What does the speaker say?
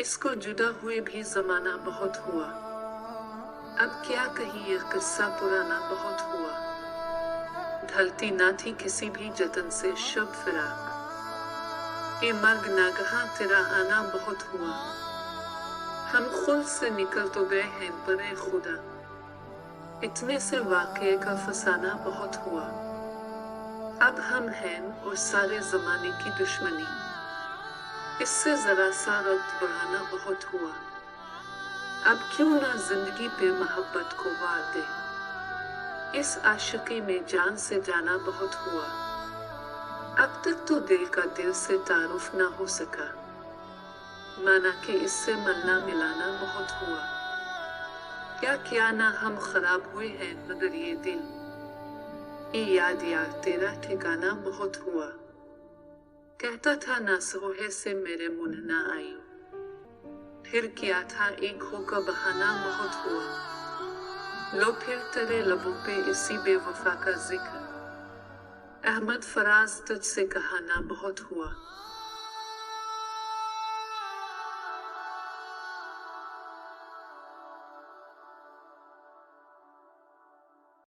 इसको जुदा हुए भी जमाना बहुत हुआ। अब क्या कही यह किस्सा पुराना बहुत हुआ। ढलती ना थी किसी भी जतन से शुभ फिराक। ये मर्ग नागहां तेरा आना बहुत हुआ। हम खुद से निकल तो गए हैं बरे खुदा। इतने से वाक़े का फसाना बहुत हुआ। अब हम हैं और सारे ज़माने की दुश्मनी। इससे ज़रा सा रब्त बढ़ाना बहुत हुआ। अब क्यों ना जिंदगी पे मोहब्बत को वार दे। इस आशिकी में जान से जाना बहुत हुआ। अब तक तो दिल का दिल से तारुफ ना हो सका। माना कि इससे मिलना मिलाना बहुत हुआ। क्या क्या ना हम खराब हुए हैं मगर ये दिल, ये याद यार तेरा ठिकाना बहुत हुआ। कहता था ना सोहे से मेरे मुंह ना आई। फिर किया था एक हो का बहाना बहुत हुआ। लो फिर तेरे लबों पे इसी बेवफा का जिक्र। अहमद फराज तुझसे कहाना बहुत हुआ।